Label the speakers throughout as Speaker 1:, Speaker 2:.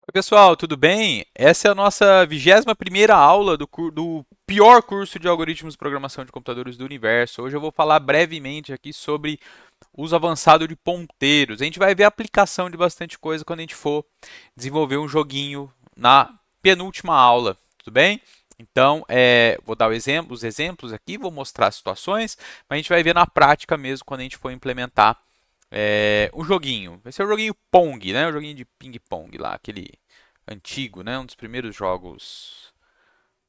Speaker 1: Oi, pessoal, tudo bem? Essa é a nossa 21ª aula do pior curso de algoritmos de programação de computadores do universo. Hoje eu vou falar brevemente aqui sobre uso avançado de ponteiros. A gente vai ver a aplicação de bastante coisa quando a gente for desenvolver um joguinho na penúltima aula, tudo bem? Então, vou dar os exemplos aqui, vou mostrar as situações, mas a gente vai ver na prática mesmo quando a gente for implementar um joguinho. Vai ser o joguinho Pong, né? O joguinho de ping-pong lá, aquele antigo, né? Um dos primeiros jogos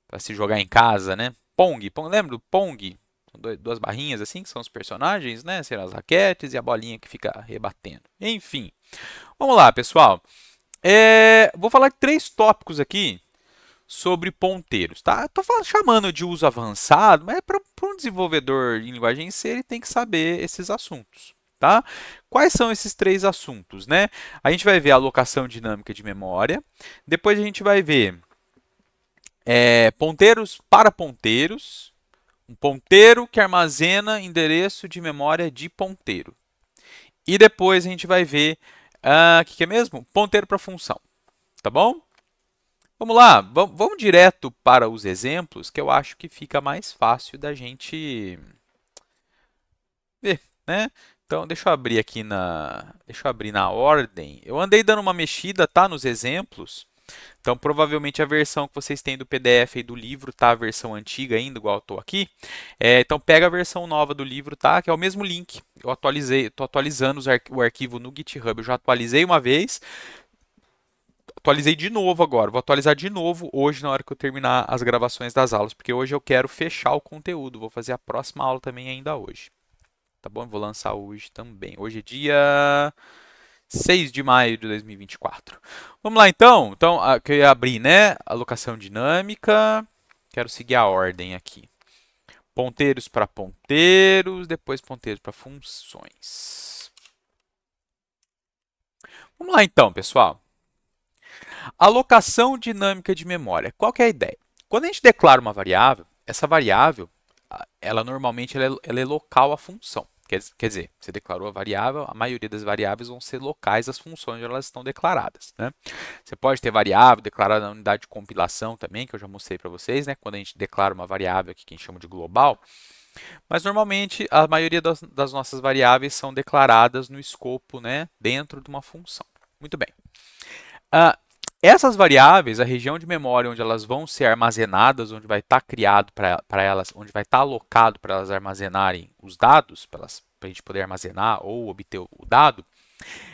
Speaker 1: para se jogar em casa, né? Pong, lembra do Pong? São duas barrinhas assim, que são os personagens, né? Serão as raquetes e a bolinha que fica rebatendo. Enfim, vamos lá, pessoal. Vou falar de três tópicos aqui sobre ponteiros, tá? Estou chamando de uso avançado, mas para um desenvolvedor em linguagem C, ele tem que saber esses assuntos, tá? Quais são esses três assuntos, né? A gente vai ver a alocação dinâmica de memória, depois a gente vai ver ponteiros para ponteiros, um ponteiro que armazena endereço de memória de ponteiro. E depois a gente vai ver o que é mesmo? Ponteiro para função, tá bom? Vamos lá, vamos direto para os exemplos, que eu acho que fica mais fácil da gente ver, né? Então, deixa eu abrir na ordem. Eu andei dando uma mexida, tá, nos exemplos. Então, provavelmente a versão que vocês têm do PDF e do livro tá a versão antiga ainda, igual eu estou aqui. Então, pega a versão nova do livro, tá? Que é o mesmo link. Eu atualizei, estou atualizando o arquivo no GitHub. Eu já atualizei uma vez, atualizei de novo agora. Vou atualizar de novo hoje na hora que eu terminar as gravações das aulas, porque hoje eu quero fechar o conteúdo. Vou fazer a próxima aula também ainda hoje. Tá bom? Eu vou lançar hoje também. Hoje é dia 6 de maio de 2024. Vamos lá então. Então, que eu ia abrir, né? Alocação dinâmica. Quero seguir a ordem aqui. Ponteiros para ponteiros, depois ponteiros para funções. Vamos lá então, pessoal. Alocação dinâmica de memória. Qual que é a ideia? Quando a gente declara uma variável, essa variável, ela normalmente ela é local à função. Quer dizer, você declarou a variável, a maioria das variáveis vão ser locais às funções onde elas estão declaradas, né? Você pode ter variável declarada na unidade de compilação também, que eu já mostrei para vocês, né? Quando a gente declara uma variável aqui que a gente chama de global, mas normalmente a maioria das nossas variáveis são declaradas no escopo, né? Dentro de uma função. Muito bem. Ah, essas variáveis, a região de memória onde elas vão ser armazenadas, onde vai estar criado para elas, onde vai estar alocado para elas armazenarem os dados, para a gente poder armazenar ou obter o dado,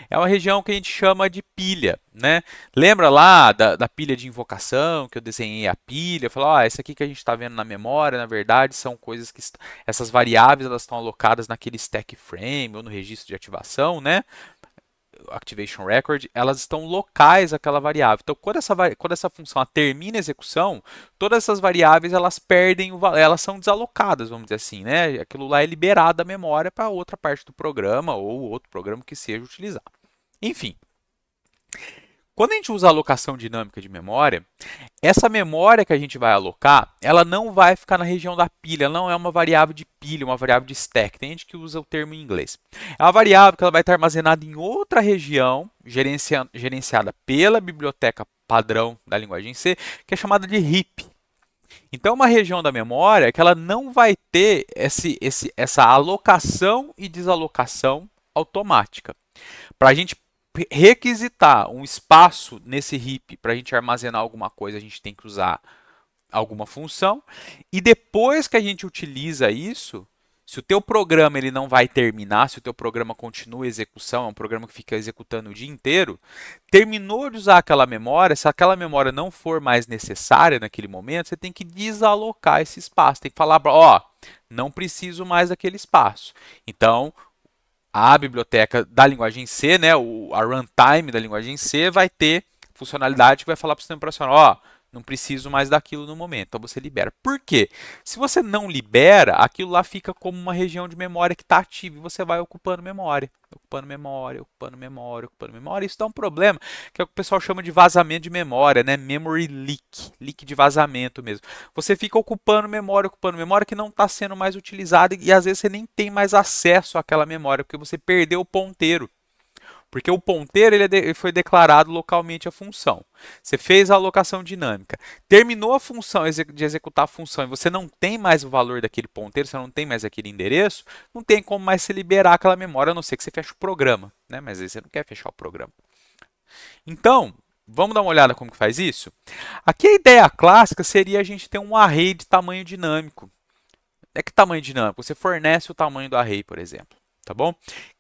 Speaker 1: é uma região que a gente chama de pilha, né? Lembra lá da pilha de invocação, que eu desenhei a pilha, eu falei, ó, essa aqui que a gente está vendo na memória, na verdade, são coisas que essas variáveis elas estão alocadas naquele stack frame ou no registro de ativação, né? Activation Record, elas estão locais àquela variável. Então, quando essa função termina a execução, todas essas variáveis elas perdem elas são desalocadas, vamos dizer assim, né? Aquilo lá é liberado da memória para outra parte do programa ou outro programa que seja utilizado. Enfim, quando a gente usa a alocação dinâmica de memória, essa memória que a gente vai alocar, ela não vai ficar na região da pilha, ela não é uma variável de pilha, uma variável de stack. Tem gente que usa o termo em inglês. É uma variável que ela vai estar armazenada em outra região, gerenciada pela biblioteca padrão da linguagem C, que é chamada de heap. Então, é uma região da memória que ela não vai ter essa alocação e desalocação automática. Para a gente requisitar um espaço nesse heap para a gente armazenar alguma coisa, a gente tem que usar alguma função. E depois que a gente utiliza isso, se o teu programa ele não vai terminar, se o teu programa continua a execução, é um programa que fica executando o dia inteiro, terminou de usar aquela memória, se aquela memória não for mais necessária naquele momento, você tem que desalocar esse espaço, tem que falar, ó, não preciso mais daquele espaço. Então, a biblioteca da linguagem C, né, a runtime da linguagem C vai ter funcionalidade que vai falar para o sistema operacional, ó, não preciso mais daquilo no momento, então você libera. Por quê? Se você não libera, aquilo lá fica como uma região de memória que está ativa e você vai ocupando memória, ocupando memória, ocupando memória, ocupando memória. Isso dá um problema, que é o que o pessoal chama de vazamento de memória, né? Memory leak, leak de vazamento mesmo. Você fica ocupando memória que não está sendo mais utilizada e às vezes você nem tem mais acesso àquela memória, porque você perdeu o ponteiro. Porque o ponteiro ele foi declarado localmente a função. Você fez a alocação dinâmica, terminou a função de executar a função e você não tem mais o valor daquele ponteiro, você não tem mais aquele endereço, não tem como mais se liberar aquela memória, a não ser que você feche o programa, né? Mas aí você não quer fechar o programa. Então, vamos dar uma olhada como que faz isso? Aqui a ideia clássica seria a gente ter um array de tamanho dinâmico. É que tamanho dinâmico? Você fornece o tamanho do array, por exemplo. Tá bom? O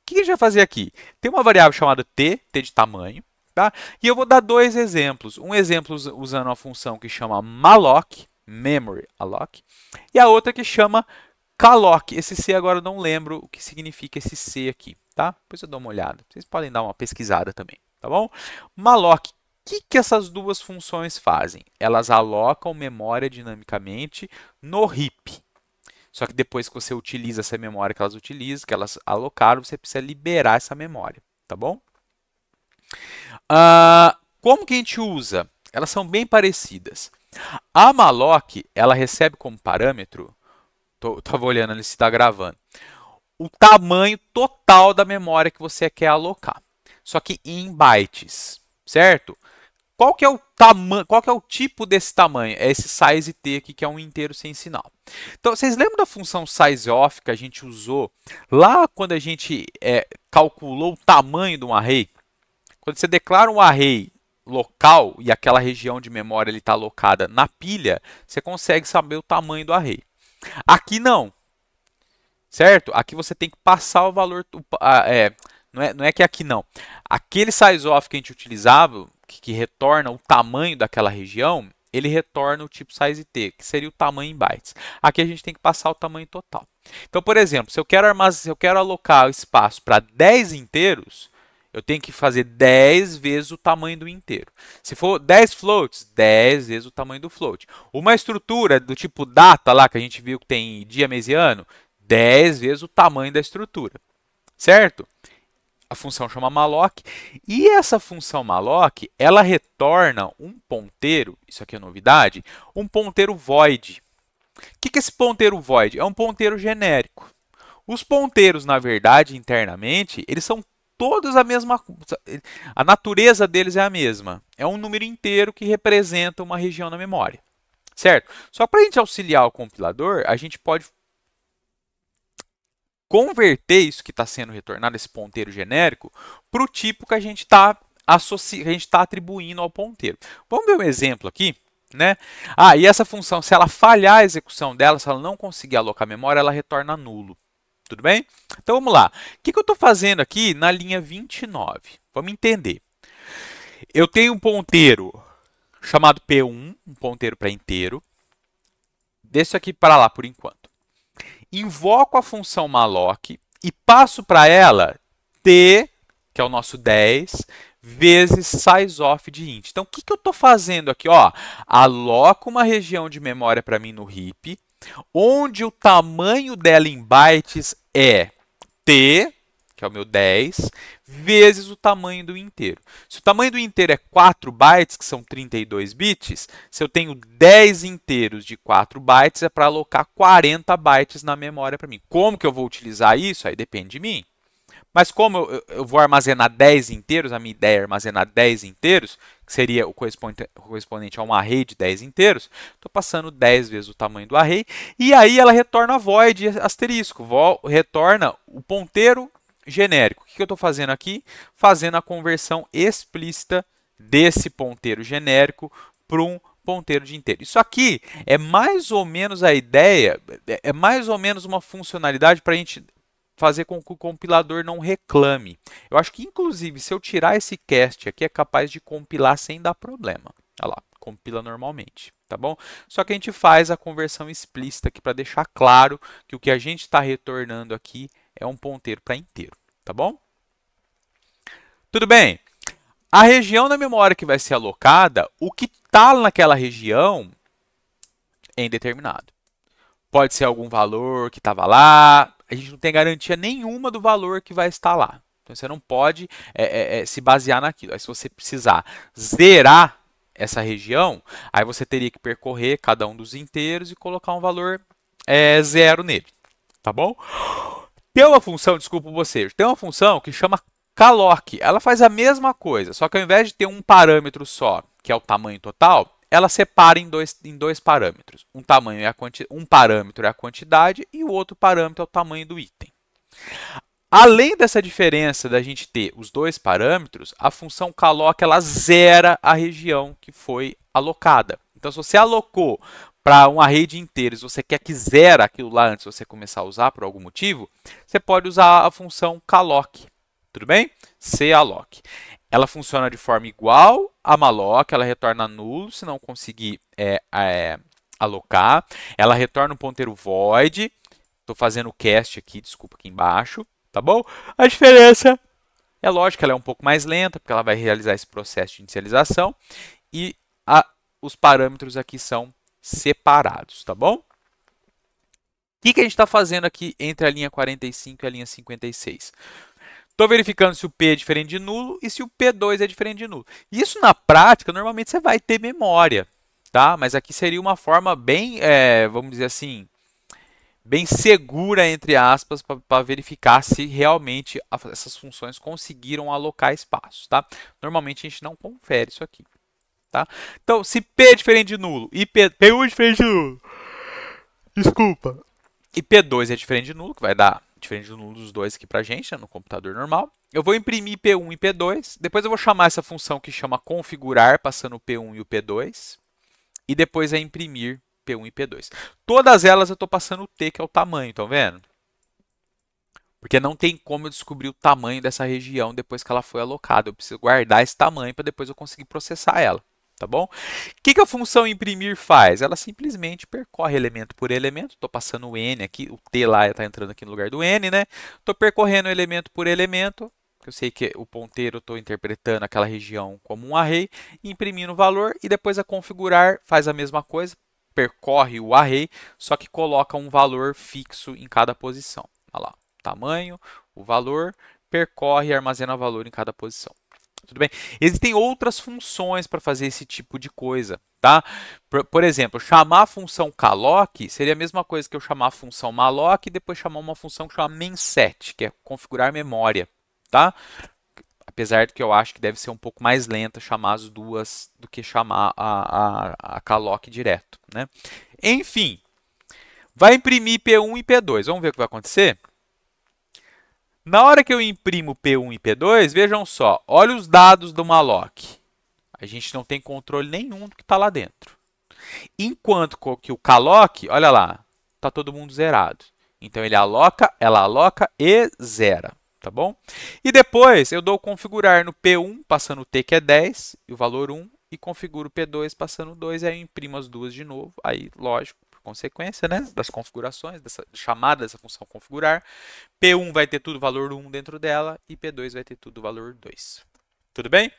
Speaker 1: que a gente vai fazer aqui? Tem uma variável chamada t de tamanho, tá? E eu vou dar dois exemplos. Um exemplo usando uma função que chama malloc, memory alloc, e a outra que chama calloc. Esse C agora eu não lembro o que significa esse C aqui, tá? Depois eu dou uma olhada. Vocês podem dar uma pesquisada também, tá bom? Malloc. O que essas duas funções fazem? Elas alocam memória dinamicamente no heap. Só que depois que você utiliza essa memória que elas utilizam, que elas alocaram, você precisa liberar essa memória, tá bom? Como que a gente usa? Elas são bem parecidas. A malloc, ela recebe como parâmetro, estava olhando ali se está gravando, o tamanho total da memória que você quer alocar. Só que em bytes, certo? Qual que é o tamanho, qual que é o tipo desse tamanho? É esse size t aqui, que é um inteiro sem sinal. Então, vocês lembram da função sizeof que a gente usou lá quando a gente calculou o tamanho de um array? Quando você declara um array local e aquela região de memória está alocada na pilha, você consegue saber o tamanho do array. Aqui não, certo? Aqui você tem que passar o valor... não é que aqui não. Aquele sizeof que a gente utilizava, que retorna o tamanho daquela região, ele retorna o tipo size t, que seria o tamanho em bytes. Aqui a gente tem que passar o tamanho total. Então, por exemplo, se eu quero alocar o espaço para 10 inteiros, eu tenho que fazer 10 vezes o tamanho do inteiro. Se for 10 floats, 10 vezes o tamanho do float. Uma estrutura do tipo data lá, que a gente viu que tem dia, mês e ano, 10 vezes o tamanho da estrutura. Certo? A função chama malloc, e essa função malloc, ela retorna um ponteiro, isso aqui é novidade, um ponteiro void. O que é esse ponteiro void? É um ponteiro genérico. Os ponteiros, na verdade, internamente, eles são todos a mesma coisa. A natureza deles é a mesma. É um número inteiro que representa uma região na memória. Certo? Só para a gente auxiliar o compilador, a gente pode converter isso que está sendo retornado, esse ponteiro genérico, para o tipo que a gente está atribuindo ao ponteiro. Vamos ver um exemplo aqui, né? E essa função, se ela falhar a execução dela, se ela não conseguir alocar memória, ela retorna nulo. Tudo bem? Então vamos lá. O que eu estou fazendo aqui na linha 29? Vamos entender. Eu tenho um ponteiro chamado P1, um ponteiro para inteiro. Deixo aqui para lá por enquanto. Invoco a função malloc e passo para ela t, que é o nosso 10, vezes sizeof de int. Então, o que eu estou fazendo aqui? Aloco uma região de memória para mim no heap, onde o tamanho dela em bytes é t, que é o meu 10, vezes o tamanho do inteiro. Se o tamanho do inteiro é 4 bytes, que são 32 bits, se eu tenho 10 inteiros de 4 bytes, é para alocar 40 bytes na memória para mim. Como que eu vou utilizar isso? Aí depende de mim. Mas como eu vou armazenar 10 inteiros, a minha ideia é armazenar 10 inteiros, que seria o correspondente a um array de 10 inteiros, estou passando 10 vezes o tamanho do array, e aí ela retorna void asterisco, retorna o ponteiro genérico. O que eu estou fazendo aqui? Fazendo a conversão explícita desse ponteiro genérico para um ponteiro de inteiro. Isso aqui é mais ou menos a ideia, é mais ou menos uma funcionalidade para a gente fazer com que o compilador não reclame. Eu acho que, inclusive, se eu tirar esse cast aqui, é capaz de compilar sem dar problema. Olha lá, compila normalmente, tá bom? Só que a gente faz a conversão explícita aqui para deixar claro que o que a gente está retornando aqui é um ponteiro para inteiro, tá bom? Tudo bem? A região da memória que vai ser alocada, o que está naquela região é indeterminado. Pode ser algum valor que estava lá, a gente não tem garantia nenhuma do valor que vai estar lá. Então, você não pode se basear naquilo. Aí, se você precisar zerar essa região, aí você teria que percorrer cada um dos inteiros e colocar um valor zero nele. Tá bom? Tem uma função, desculpa você, tem uma função que chama Calloc, ela faz a mesma coisa, só que ao invés de ter um parâmetro só, que é o tamanho total, ela separa em dois parâmetros. Um parâmetro é a quantidade e o outro parâmetro é o tamanho do item. Além dessa diferença da gente ter os dois parâmetros, a função calloc ela zera a região que foi alocada. Então, se você alocou para um array de inteiros, você quer que zera aquilo lá antes de você começar a usar por algum motivo, você pode usar a função calloc. Tudo bem? Calloc. Ela funciona de forma igual a malloc, ela retorna nulo se não conseguir alocar. Ela retorna um ponteiro void. Estou fazendo o cast aqui, desculpa, aqui embaixo. Tá bom? A diferença é lógico, ela é um pouco mais lenta, porque ela vai realizar esse processo de inicialização. E os parâmetros aqui são separados, tá bom? O que a gente está fazendo aqui entre a linha 45 e a linha 56? Estou verificando se o P é diferente de nulo e se o P2 é diferente de nulo. Isso na prática, normalmente você vai ter memória, tá? Mas aqui seria uma forma bem, vamos dizer assim, bem segura, entre aspas, para verificar se realmente essas funções conseguiram alocar espaço, tá? Normalmente a gente não confere isso aqui, tá? Então, se P é diferente de nulo e P1 é diferente de nulo, desculpa, e P2 é diferente de nulo, que vai dar diferente de nulo dos dois aqui pra gente, né, no computador normal, eu vou imprimir P1 e P2, depois eu vou chamar essa função que chama configurar, passando o P1 e o P2, e depois é imprimir P1 e P2. Todas elas eu estou passando o T, que é o tamanho, estão vendo? Porque não tem como eu descobrir o tamanho dessa região depois que ela foi alocada. Eu preciso guardar esse tamanho para depois eu conseguir processar ela, tá bom? O que a função imprimir faz? Ela simplesmente percorre elemento por elemento. Estou passando o N aqui, o T lá está entrando aqui no lugar do N, né? Estou percorrendo elemento por elemento. Eu sei que o ponteiro eu estou interpretando aquela região como um array, imprimindo o valor e depois a configurar faz a mesma coisa, percorre o array, só que coloca um valor fixo em cada posição. Olha lá, tamanho, o valor, percorre e armazena valor em cada posição. Tudo bem? Existem outras funções para fazer esse tipo de coisa, tá? Por exemplo, chamar a função calloc seria a mesma coisa que eu chamar a função malloc e depois chamar uma função que chama memset, que é configurar memória, tá? Apesar de que eu acho que deve ser um pouco mais lenta chamar as duas do que chamar a calloc direto, né? Enfim, vai imprimir P1 e P2. Vamos ver o que vai acontecer? Na hora que eu imprimo P1 e P2, vejam só, olha os dados do malloc. A gente não tem controle nenhum do que está lá dentro. Enquanto que o calloc, olha lá, está todo mundo zerado. Então ele aloca, ela aloca e zera, tá bom? E depois eu dou configurar no P1, passando o T que é 10, e o valor 1, e configuro o P2 passando 2, e aí eu imprimo as duas de novo. Aí, lógico, consequência, né, das configurações, dessa chamada dessa função configurar. P1 vai ter tudo valor 1 dentro dela e P2 vai ter tudo valor 2. Tudo bem?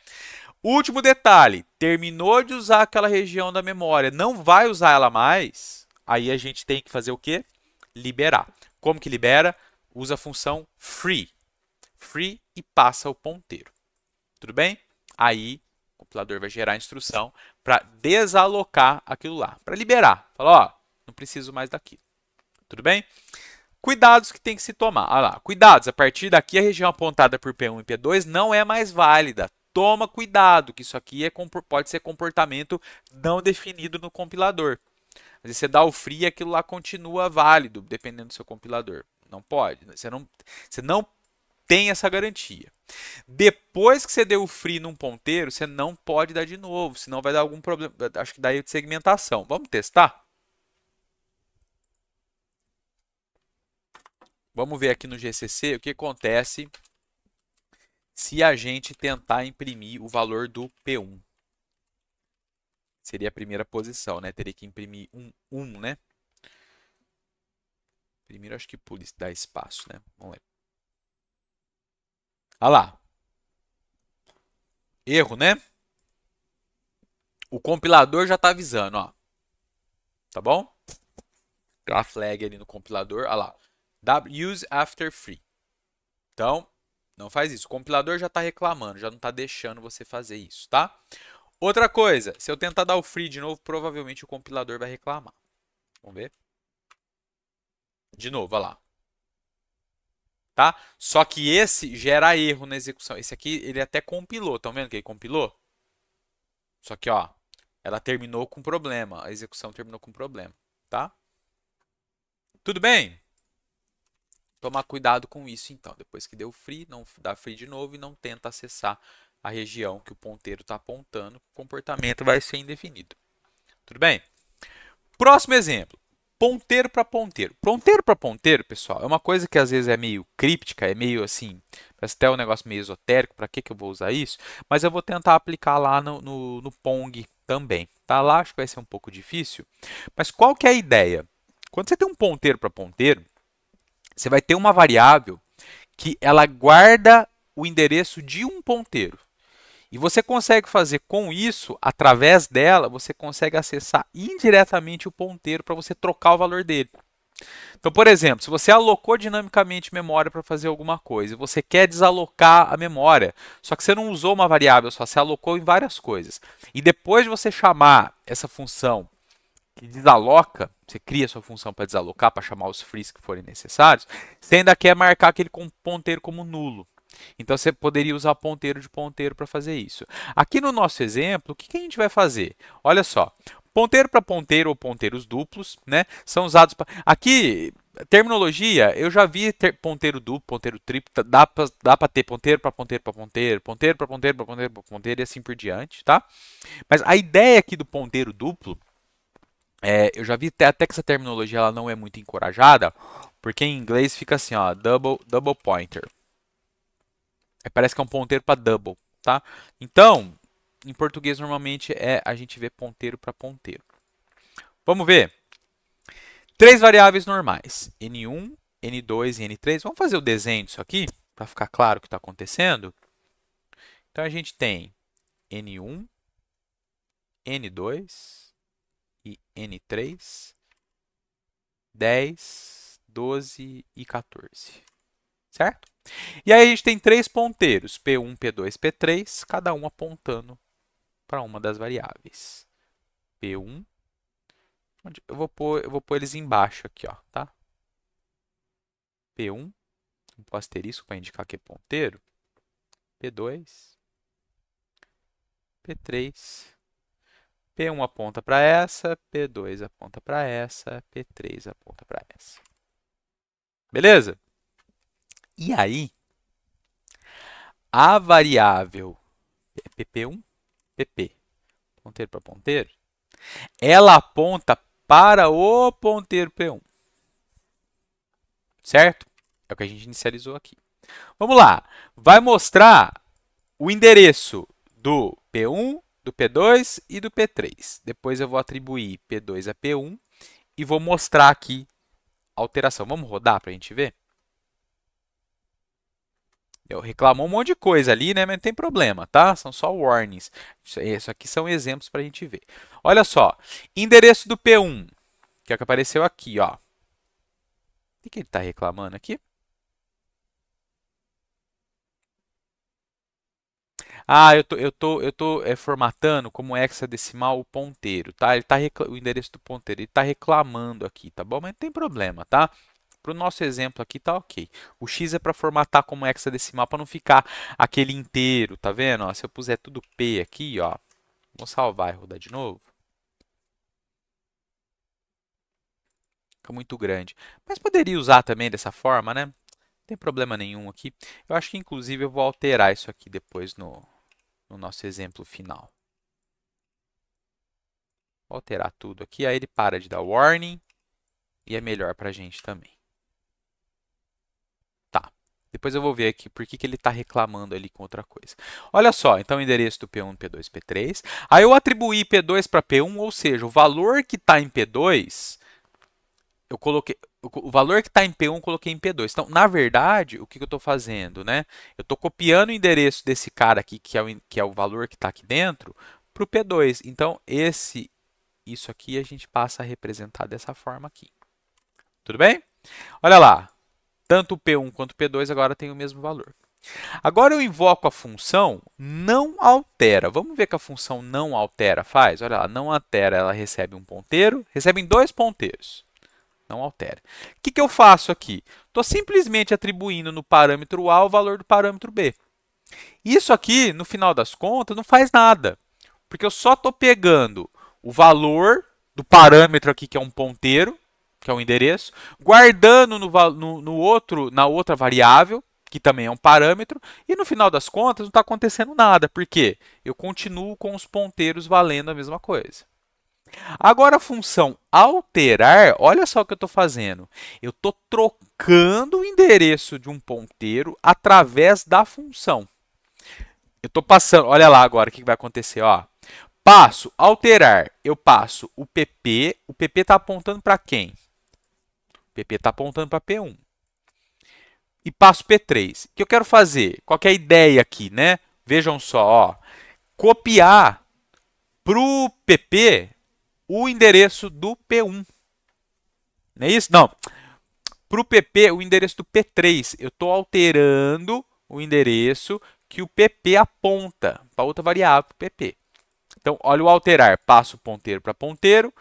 Speaker 1: Último detalhe, terminou de usar aquela região da memória, não vai usar ela mais, aí a gente tem que fazer o quê? Liberar. Como que libera? Usa a função free. Free e passa o ponteiro. Tudo bem? Aí o compilador vai gerar a instrução para desalocar aquilo lá, para liberar. Fala, ó, não preciso mais daquilo. Tudo bem? Cuidados que tem que se tomar. Olha lá, cuidados, a partir daqui a região apontada por P1 e P2 não é mais válida. Toma cuidado, que isso aqui pode ser comportamento não definido no compilador. Às vezes você dá o free e aquilo lá continua válido, dependendo do seu compilador. Não pode, você não tem essa garantia. Depois que você deu o free num ponteiro, você não pode dar de novo, senão vai dar algum problema, acho que daí de segmentação. Vamos testar? Vamos ver aqui no GCC o que acontece se a gente tentar imprimir o valor do P1. Seria a primeira posição, né? Teria que imprimir 1, né? Primeiro acho que dá espaço, né? Vamos ver. Olha lá. Erro, né? O compilador já está avisando, ó. Tá bom? Tem uma flag ali no compilador, olha lá. Use after free. Então, não faz isso. O compilador já está reclamando, já não está deixando você fazer isso, tá? Outra coisa, se eu tentar dar o free de novo, provavelmente o compilador vai reclamar. Vamos ver? De novo, olha lá. tá? Só que esse gera erro na execução. Esse aqui, ele até compilou, estão vendo que ele compilou? Só que, ó, ela terminou com problema, a execução terminou com problema, tá? Tudo bem? Tomar cuidado com isso, então. Depois que deu free, não dá free de novo e não tenta acessar a região que o ponteiro está apontando. O comportamento vai ser indefinido. Tudo bem? Próximo exemplo. Ponteiro para ponteiro. Ponteiro para ponteiro, pessoal, é uma coisa que às vezes é meio críptica, é meio assim, parece até um negócio meio esotérico, para que eu vou usar isso? Mas eu vou tentar aplicar lá no Pong também. Tá? Lá acho que vai ser um pouco difícil, mas qual que é a ideia? Quando você tem um ponteiro para ponteiro, você vai ter uma variável que ela guarda o endereço de um ponteiro. E você consegue fazer com isso, através dela, você consegue acessar indiretamente o ponteiro para você trocar o valor dele. Então, por exemplo, se você alocou dinamicamente memória para fazer alguma coisa e você quer desalocar a memória, só que você não usou uma variável só, você alocou em várias coisas. E depois de você chamar essa função que desaloca, você cria sua função para desalocar, para chamar os frees que forem necessários, você ainda quer marcar aquele ponteiro como nulo. Então você poderia usar ponteiro de ponteiro para fazer isso. Aqui no nosso exemplo, o que a gente vai fazer? Olha só, ponteiro para ponteiro ou ponteiros duplos, né? São usados para... Aqui, terminologia, eu já vi ponteiro duplo, ponteiro triplo, dá para ter ponteiro para ponteiro para ponteiro, ponteiro para ponteiro para ponteiro para ponteiro e assim por diante, tá? Mas a ideia aqui do ponteiro duplo, eu já vi até que essa terminologia ela não é muito encorajada, porque em inglês fica assim, ó, double pointer. Parece que é um ponteiro para double, tá? Então, em português normalmente a gente vê ponteiro para ponteiro. Vamos ver. Três variáveis normais, N1, N2 e N3. Vamos fazer o desenho disso aqui, para ficar claro o que está acontecendo. Então, a gente tem N1, N2 e N3, 10, 12 e 14. Certo? E aí a gente tem três ponteiros, P1, P2, P3, cada um apontando para uma das variáveis. P1, eu vou pôr eles embaixo aqui, ó, tá? P1, um asterisco para indicar que é ponteiro. P2, P3, P1 aponta para essa, P2 aponta para essa, P3 aponta para essa. Beleza? E aí, a variável pp1, pp, ponteiro para ponteiro, ela aponta para o ponteiro P1. Certo? É o que a gente inicializou aqui. Vamos lá. Vai mostrar o endereço do P1, do P2 e do P3. Depois eu vou atribuir P2 a P1 e vou mostrar aqui a alteração. Vamos rodar para a gente ver? Eu reclamou um monte de coisa ali, né? Mas não tem problema, tá? São só warnings. Isso aqui são exemplos para a gente ver. Olha só. Endereço do P1, que é o que apareceu aqui, ó. O que ele está reclamando aqui? Ah, eu tô formatando como hexadecimal o ponteiro, tá? O endereço do ponteiro, ele está reclamando aqui, tá bom? Mas não tem problema, tá? Para o nosso exemplo aqui tá ok. O x é para formatar como hexadecimal para não ficar aquele inteiro, tá vendo? Ó, se eu puser tudo p aqui, ó, vou salvar e rodar de novo. Fica muito grande. Mas poderia usar também dessa forma, né? Não tem problema nenhum aqui. Eu acho que inclusive eu vou alterar isso aqui depois no nosso exemplo final. Vou alterar tudo aqui, aí ele para de dar warning e é melhor para a gente também. Tá, depois eu vou ver aqui por que ele está reclamando ali com outra coisa. Olha só, então o endereço do P1, P2, P3. Aí eu atribuí P2 para P1, ou seja, o valor que está em P2, eu coloquei... O valor que está em P1 eu coloquei em P2. Então, na verdade, o que eu estou fazendo? Né? Eu estou copiando o endereço desse cara aqui, que é o valor que está aqui dentro, para o P2. Então, isso aqui a gente passa a representar dessa forma aqui. Tudo bem? Olha lá. Tanto o P1 quanto o P2 agora têm o mesmo valor. Agora eu invoco a função não altera. Vamos ver o que a função não altera faz? Olha lá, não altera, ela recebe um ponteiro, recebe dois ponteiros. Não altera. O que eu faço aqui? Estou simplesmente atribuindo no parâmetro A o valor do parâmetro B. Isso aqui, no final das contas, não faz nada, porque eu só estou pegando o valor do parâmetro aqui, que é um ponteiro, que é um endereço, guardando na outra variável, que também é um parâmetro, e no final das contas não está acontecendo nada, porque eu continuo com os ponteiros valendo a mesma coisa. Agora a função alterar, olha só o que eu estou fazendo. Eu estou trocando o endereço de um ponteiro através da função. Eu estou passando, olha lá agora o que vai acontecer. Ó. Passo, alterar, eu passo o PP está apontando para quem? O PP está apontando para P1. E passo P3. O que eu quero fazer? Qual que é a ideia aqui, né? Vejam só, ó. Copiar para o PP o endereço do P1. Não é isso? Não. Para o PP, o endereço do P3. Eu estou alterando o endereço que o PP aponta para outra variável, PP. Então, olha o alterar. Passo o ponteiro para ponteiro,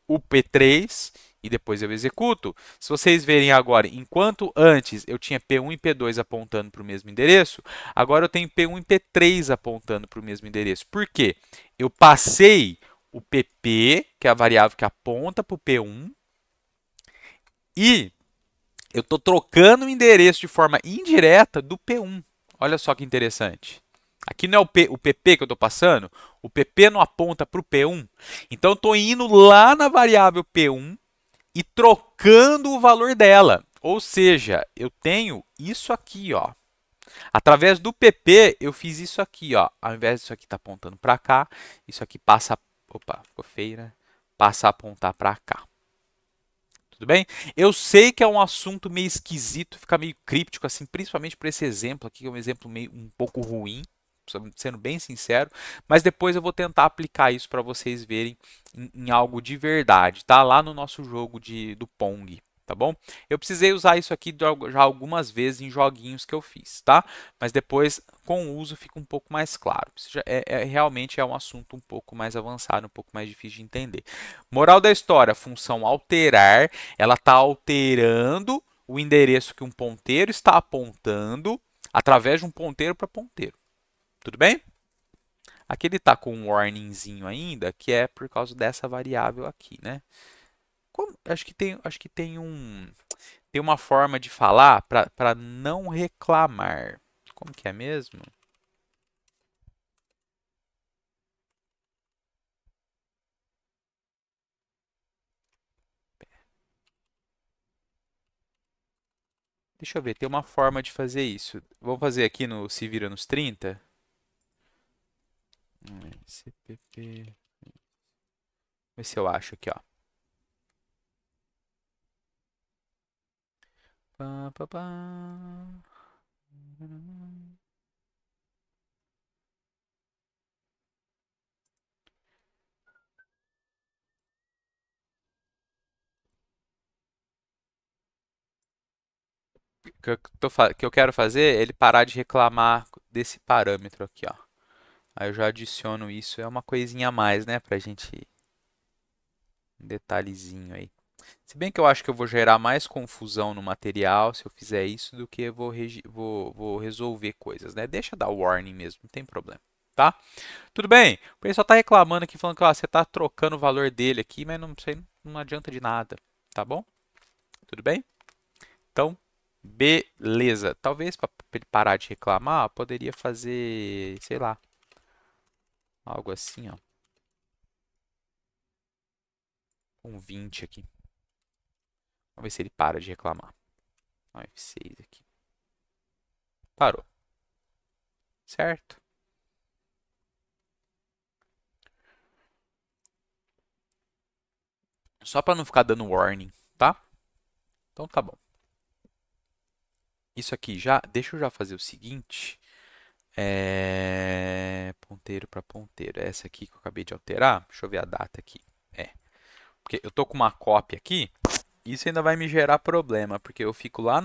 Speaker 1: o P3, e depois eu executo. Se vocês verem agora, enquanto antes eu tinha P1 e P2 apontando para o mesmo endereço, agora eu tenho P1 e P3 apontando para o mesmo endereço. Por quê? Eu passei o PP, que é a variável que aponta para o P1, e eu estou trocando o endereço de forma indireta do P1. Olha só que interessante. Aqui não é o PP que eu estou passando, o PP não aponta para o P1. Então, eu estou indo lá na variável P1 e trocando o valor dela. Ou seja, eu tenho isso aqui, ó. Através do PP, eu fiz isso aqui, ó. Ao invés disso aqui estar apontando para cá, isso aqui passa... Opa, ficou feio, né? Passa a apontar para cá. Tudo bem? Eu sei que é um assunto meio esquisito, fica meio críptico, assim, principalmente por esse exemplo aqui, que é um exemplo meio um pouco ruim, sendo bem sincero, mas depois eu vou tentar aplicar isso para vocês verem em algo de verdade, tá? Lá no nosso jogo do Pong, tá bom? Eu precisei usar isso aqui já algumas vezes em joguinhos que eu fiz, tá? Mas depois, com o uso, fica um pouco mais claro. Realmente é um assunto um pouco mais avançado, um pouco mais difícil de entender. Moral da história, a função alterar, ela está alterando o endereço que um ponteiro está apontando através de um ponteiro para ponteiro. Tudo bem? Aqui ele está com um warningzinho ainda, que é por causa dessa variável aqui, né? Tem uma forma de falar para não reclamar. Como que é mesmo? Deixa eu ver, tem uma forma de fazer isso. Vamos fazer aqui no Se Vira nos 30. CPP. Ver se eu acho aqui, ó. Pá, pá, pá. Que eu quero fazer é ele parar de reclamar desse parâmetro aqui, ó. Aí eu já adiciono isso, é uma coisinha a mais, né, pra gente, um detalhezinho aí. Se bem que eu acho que eu vou gerar mais confusão no material se eu fizer isso do que eu vou resolver coisas, né? Deixa dar warning mesmo, não tem problema, tá? Tudo bem, o pessoal está reclamando aqui, falando que ó, você está trocando o valor dele aqui, mas não, sei, não adianta de nada, tá bom? Tudo bem? Então, beleza. Talvez para ele parar de reclamar, eu poderia fazer, sei lá, algo assim, ó. Um 20 aqui. Vamos ver se ele para de reclamar. Um F6 aqui. Parou. Certo? Só para não ficar dando warning, tá? Então tá bom. Isso aqui já, deixa eu já fazer o seguinte. Ponteiro para ponteiro. Essa aqui que eu acabei de alterar. Deixa eu ver a data aqui. Porque eu tô com uma cópia aqui. Isso ainda vai me gerar problema, porque eu fico lá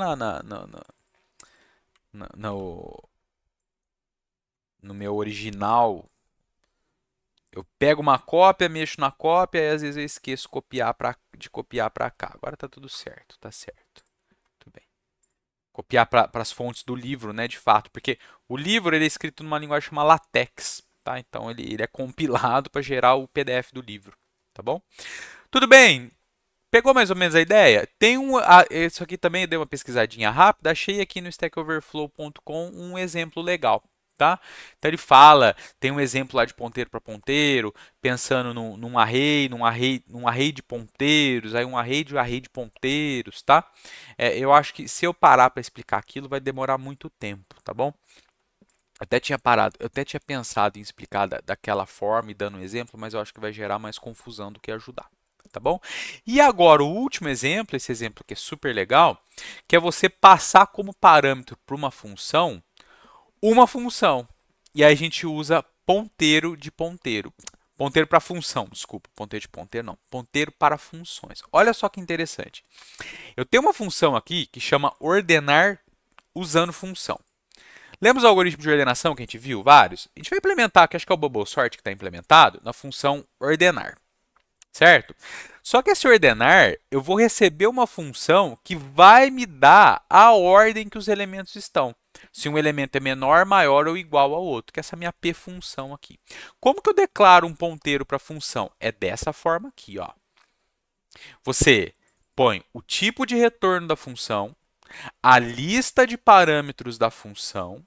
Speaker 1: no meu original. Eu pego uma cópia, mexo na cópia e às vezes eu esqueço copiar para de copiar para cá. Agora tá tudo certo, tá certo. Tudo bem. Copiar para as fontes do livro, né, de fato, porque o livro ele é escrito numa linguagem chamada LaTeX, tá? Então ele é compilado para gerar o PDF do livro, tá bom? Tudo bem. Pegou mais ou menos a ideia? Tem isso aqui também eu dei uma pesquisadinha rápida, achei aqui no stackoverflow.com um exemplo legal. Tá? Então ele fala, tem um exemplo lá de ponteiro para ponteiro, pensando num array de ponteiros, aí um array de ponteiros, tá? Eu acho que se eu parar para explicar aquilo vai demorar muito tempo, tá bom? Eu até tinha pensado em explicar daquela forma e dando um exemplo, mas eu acho que vai gerar mais confusão do que ajudar, tá bom? E agora o último exemplo, esse exemplo que é super legal, que é você passar como parâmetro para uma função. E aí a gente usa ponteiro de ponteiro. Ponteiro para função, desculpa, ponteiro de ponteiro não, ponteiro para funções. Olha só que interessante. Eu tenho uma função aqui que chama ordenar usando função. Lembra os algoritmos de ordenação que a gente viu? Vários? A gente vai implementar, que acho que é o bubble sort que está implementado, na função ordenar, certo? Só que esse ordenar, eu vou receber uma função que vai me dar a ordem que os elementos estão. Se um elemento é menor, maior ou igual ao outro, que é essa minha p função aqui. Como que eu declaro um ponteiro para a função? É dessa forma aqui, ó. Você põe o tipo de retorno da função, a lista de parâmetros da função,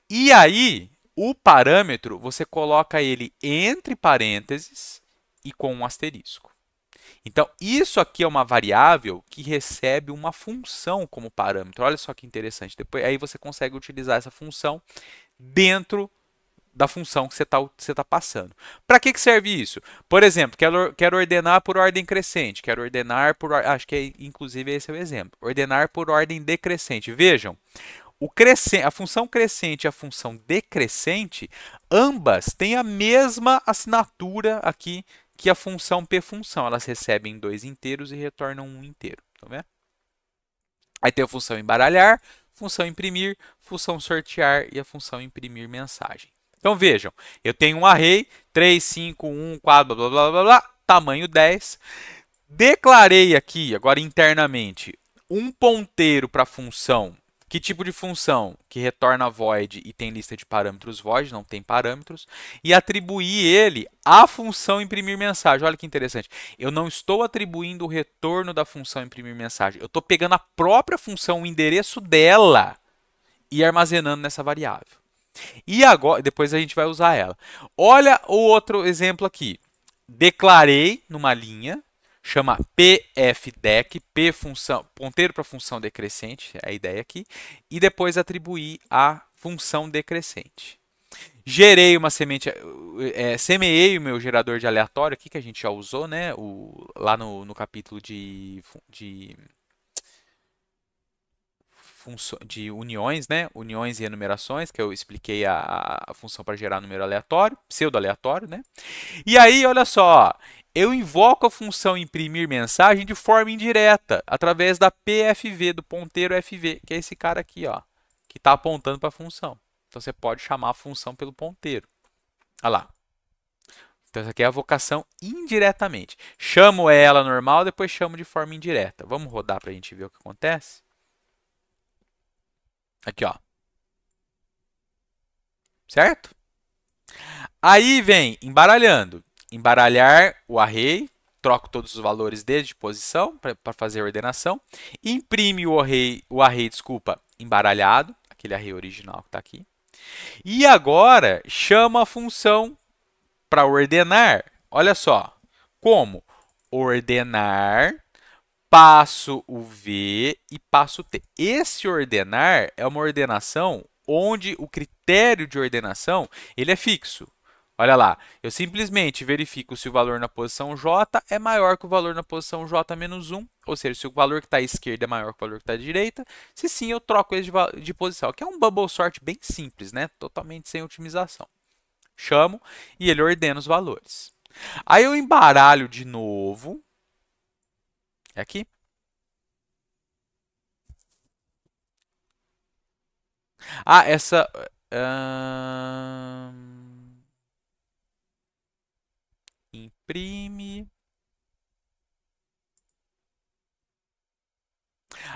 Speaker 1: e aí o parâmetro você coloca ele entre parênteses e com um asterisco. Então, isso aqui é uma variável que recebe uma função como parâmetro. Olha só que interessante. Depois, aí você consegue utilizar essa função dentro da função que você tá passando. Para que serve isso? Por exemplo, quero ordenar por ordem crescente, quero ordenar por... Acho que inclusive esse é o exemplo. Ordenar por ordem decrescente. Vejam, a função crescente e a função decrescente, ambas têm a mesma assinatura aqui que a função p-função. Elas recebem 2 inteiros e retornam 1 inteiro. Tá vendo? Aí tem a função embaralhar, função imprimir, função sortear e a função imprimir mensagem. Então vejam, eu tenho um array 3, 5, 1, 4, blá, blá, blá, blá, tamanho 10. Declarei aqui, agora internamente, um ponteiro para a função. Que tipo de função? Que retorna void e tem lista de parâmetros void, não tem parâmetros. E atribuir ele à função imprimir mensagem. Olha que interessante. Eu não estou atribuindo o retorno da função imprimir mensagem. Eu estou pegando a própria função, o endereço dela, e armazenando nessa variável. E agora, depois a gente vai usar ela. Olha o outro exemplo aqui. Declarei numa linha, chama pfdec, p função, ponteiro para função decrescente, é a ideia aqui, e depois atribuir a função decrescente. Gerei uma semente, semeei o meu gerador de aleatório aqui, que a gente já usou, né? Lá no capítulo de uniões, né? Uniões e enumerações, que eu expliquei a função para gerar número aleatório, pseudo-aleatório, né? E aí, olha só, eu invoco a função imprimir mensagem de forma indireta, através da pfv, do ponteiro fv, que é esse cara aqui, ó, que está apontando para a função. Então, você pode chamar a função pelo ponteiro. Olha lá. Então, essa aqui é a vocação indiretamente. Chamo ela normal, depois chamo de forma indireta. Vamos rodar para a gente ver o que acontece? Aqui, ó. Certo? Aí vem embaralhando. Embaralhar o array, troco todos os valores dele de posição para fazer a ordenação. Imprime o array, desculpa, embaralhado, aquele array original que está aqui. E agora chama a função para ordenar. Olha só, como ordenar, passo o V e passo o T. Esse ordenar é uma ordenação onde o critério de ordenação ele é fixo. Olha lá, eu simplesmente verifico se o valor na posição J é maior que o valor na posição J menos 1, ou seja, se o valor que está à esquerda é maior que o valor que está à direita. Se sim, eu troco ele de posição, que é um bubble sort bem simples, né? Totalmente sem otimização. Chamo e ele ordena os valores. Aí eu embaralho de novo. É aqui. Ah, essa... imprime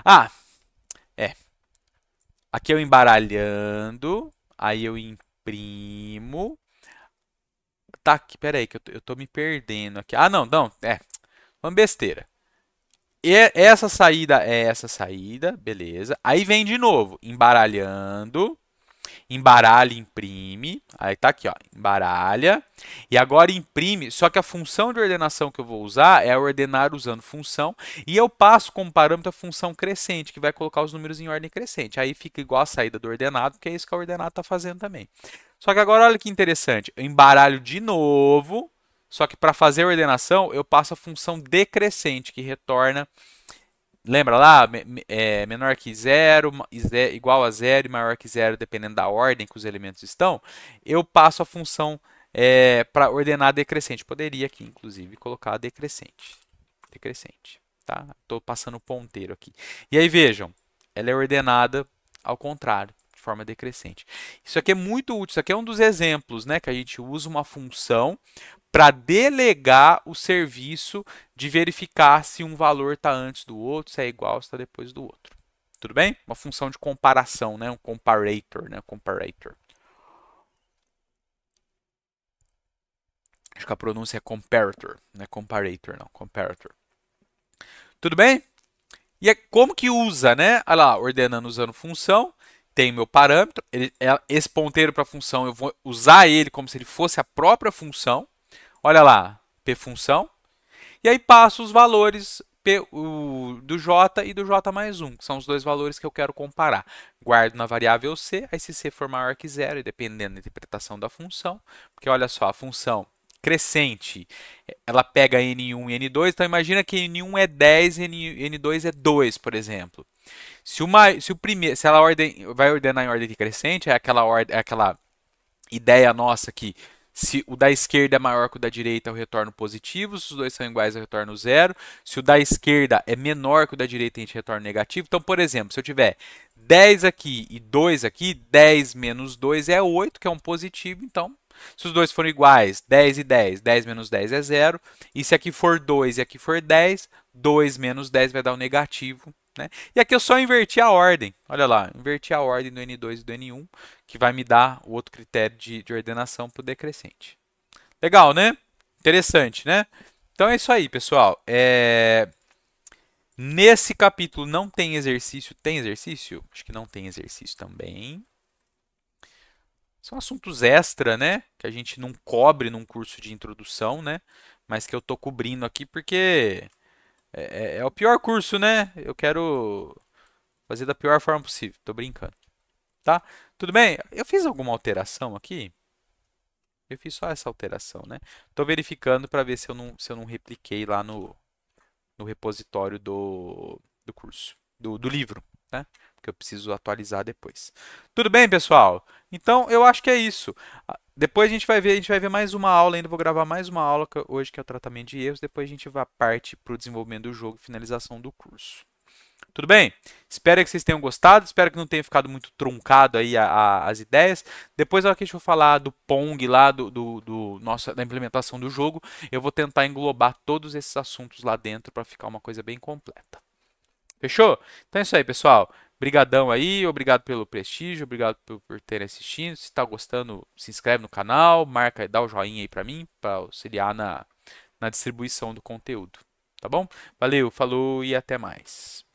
Speaker 1: Ah, é. Aqui eu embaralhando, aí eu imprimo. Tá aqui, peraí, que eu tô me perdendo aqui. Ah, não, não, uma besteira. Essa saída é essa saída, beleza. Aí vem de novo, embaralhando. Embaralha, imprime. Aí tá aqui, ó, embaralha. E agora imprime, só que a função de ordenação que eu vou usar é ordenar usando função. E eu passo como parâmetro a função crescente, que vai colocar os números em ordem crescente. Aí fica igual a saída do ordenado, que é isso que a ordenado está fazendo também. Só que agora olha que interessante, eu embaralho de novo, só que para fazer a ordenação eu passo a função decrescente, que retorna. Lembra lá? Menor que zero, igual a zero e maior que zero, dependendo da ordem que os elementos estão. Eu passo a função para ordenar decrescente. Poderia aqui, inclusive, colocar decrescente. Decrescente. Tá? Estou passando o ponteiro aqui. E aí, vejam, ela é ordenada ao contrário, de forma decrescente. Isso aqui é muito útil. Isso aqui é um dos exemplos, né, que a gente usa uma função para delegar o serviço de verificar se um valor está antes do outro, se é igual, se está depois do outro. Tudo bem? Uma função de comparação, né? Um comparator, né? Comparator. Acho que a pronúncia é comparator, não é comparator, não. Comparator. Tudo bem? E é como que usa, né? Olha lá, ordenando usando função. Tem meu parâmetro. Esse ponteiro para a função, eu vou usar ele como se ele fosse a própria função. Olha lá, p função. E aí passo os valores do j e do j mais 1, que são os dois valores que eu quero comparar. Guardo na variável c, aí se c for maior que zero, e dependendo da interpretação da função, porque olha só, a função crescente, ela pega n1 e n2, então imagina que n1 é 10 e n2 é 2, por exemplo. Se ela vai ordenar em ordem decrescente, é aquela ideia nossa que se o da esquerda é maior que o da direita, eu retorno positivo. Se os dois são iguais, eu retorno zero. Se o da esquerda é menor que o da direita, a gente retorna negativo. Então, por exemplo, se eu tiver 10 aqui e 2 aqui, 10 menos 2 é 8, que é um positivo. Então, se os dois forem iguais, 10 e 10, 10 menos 10 é zero. E se aqui for 2 e aqui for 10, 2 menos 10 vai dar um negativo. Né? E aqui eu só inverti a ordem. Olha lá, inverti a ordem do N2 e do N1, que vai me dar o outro critério de ordenação para o decrescente. Legal, né? Interessante, né? Então é isso aí, pessoal. Nesse capítulo não tem exercício. Tem exercício? Acho que não tem exercício também. São assuntos extra, né? Que a gente não cobre num curso de introdução, né? Mas que eu tô cobrindo aqui porque é o pior curso, né? Eu quero fazer da pior forma possível. Tô brincando. Tá? Tudo bem? Eu fiz alguma alteração aqui? Eu fiz só essa alteração, né? Estou verificando para ver se eu não repliquei lá no repositório do curso, do livro, né? Porque eu preciso atualizar depois. Tudo bem, pessoal? Então, eu acho que é isso. Depois a gente vai ver mais uma aula ainda. Vou gravar mais uma aula hoje, que é o tratamento de erros. Depois a gente vai parte para o desenvolvimento do jogo e finalização do curso. Tudo bem? Espero que vocês tenham gostado. Espero que não tenha ficado muito truncado aí as ideias. Depois, na hora que a gente for falar do Pong lá, da implementação do jogo, eu vou tentar englobar todos esses assuntos lá dentro para ficar uma coisa bem completa. Fechou? Então é isso aí, pessoal. Obrigadão aí, obrigado pelo prestígio, obrigado por terem assistido. Se está gostando, se inscreve no canal, marca, dá o joinha aí para mim, para auxiliar na distribuição do conteúdo. Tá bom? Valeu, falou e até mais.